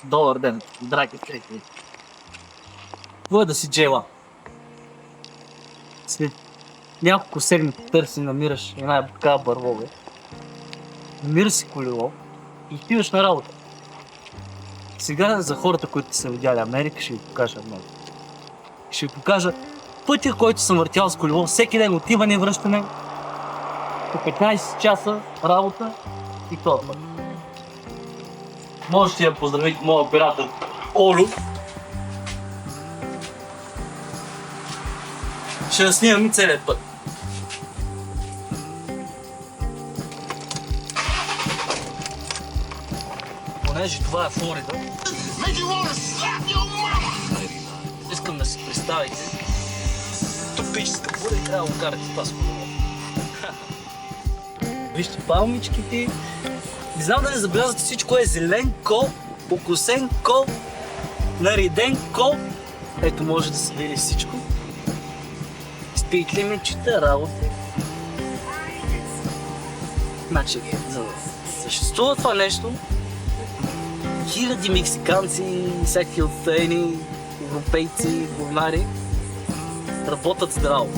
Добър ден, драги приятели. Това е да си джела. След няколко седмици търси, намираш една такава бървога. Намираш си колело и отиваш на работа. Сега за хората, които са видяли Америка, ще ви покажа много. Ще ви покажа пътя, който съм въртял с колело. Всеки ден отиване и връщане. По 15 часа работа и това път. Можете да поздравите моя приятел Олю. Ще да снимам и целият път. Понеже това е Флорида, искам да си представите тропическа буря и трябва да го карате това с колело. Вижте палмичките. Не знам да не забелязвате, всичко е зеленко, окосенко, нареденко. Ето може да се види всичко. Спите ми, чета работи. Значи, за да съществува това нещо, хиляди мексиканци, всякакви отстаяни европейци, говнари работят здраво.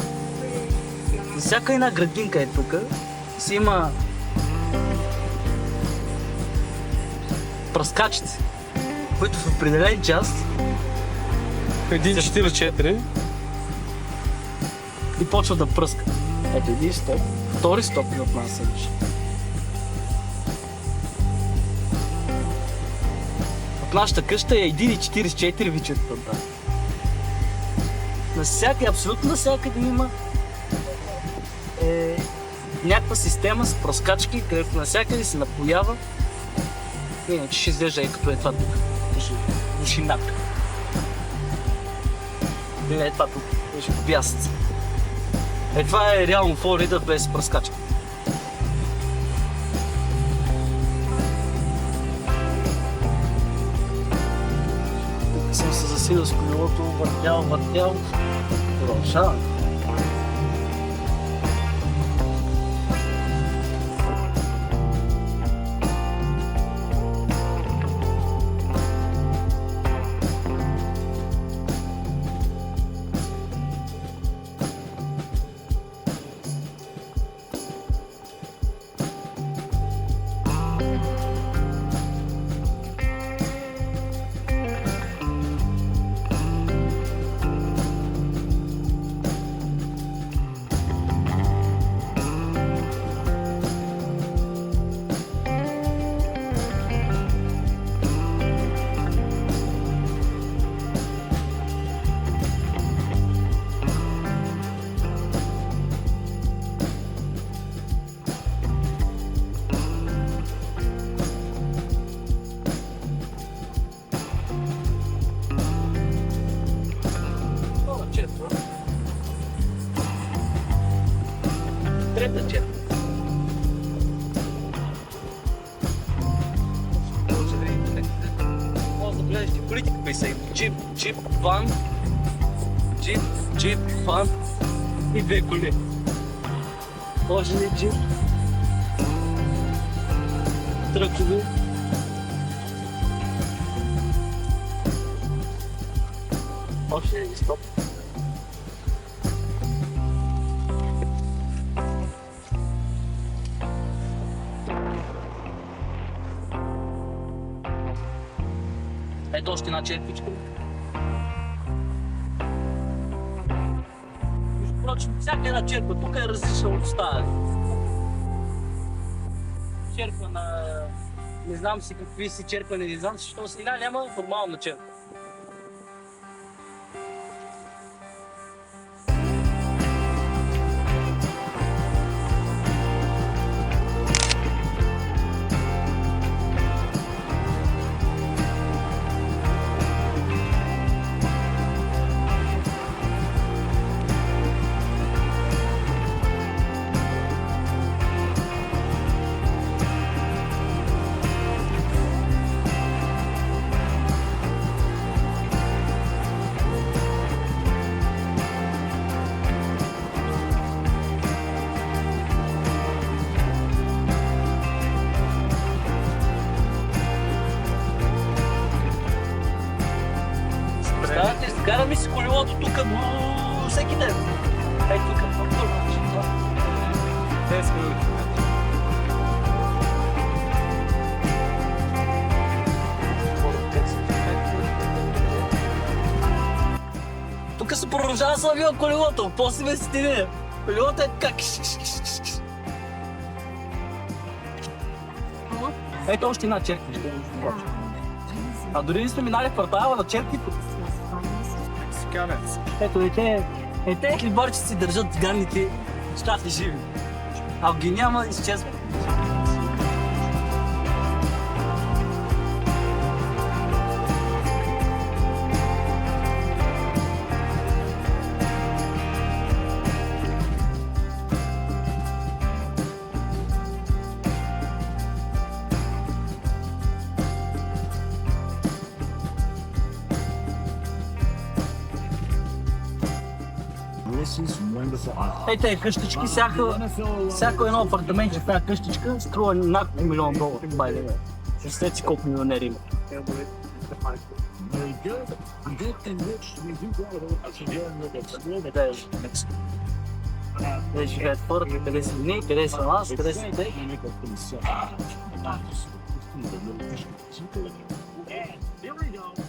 За всяка една градинка е тук, си има пръскачите, които в определен час 1.44 и почва да пръска. Ето един стоп, втори стоп и от нас съвърши. От нашата къща е 1.44 вечерта. Насякъде, абсолютно насякъде има някаква система с пръскачки, където насякъде се напоява. Иначе ще изглежда и като е това тук. Вишинак. Не е това тук. Виж пясъци. Това е реално Флорида без пръскачка. Тук съм се засилил с колелото, въртял. Продължавам. Трета черта. Може да гледаш политика какви са. Джип, ван, джип, ван и две коли. Може ли джип? Тръкове. Още ли стоп? Ето още една черпичка. Между прочим, всяка една черпа тук е различна от останали. Черпа на... не знам си какви си черпа, не знам, защото сега няма формална черпа. Караме си колелото тук всеки ден. Ей, тук в Турция. 10 минути. Тук се продължава с авион колелото, после ме стине. Колелото е как. Ето още една черква. А дори не сме минали в квартала на черквито. Мексиканец. Ето и те хлебарчи си държат ганните щастни живи. А ги няма, изчезват. Ей, тези къщички, всяко едно апартаментче в тази къщичка струва няколко милион долара. Байде, бе. Представете си колко милионери има. Къде живеят хората, къде са ние, къде са нас, къде са те. Here we go.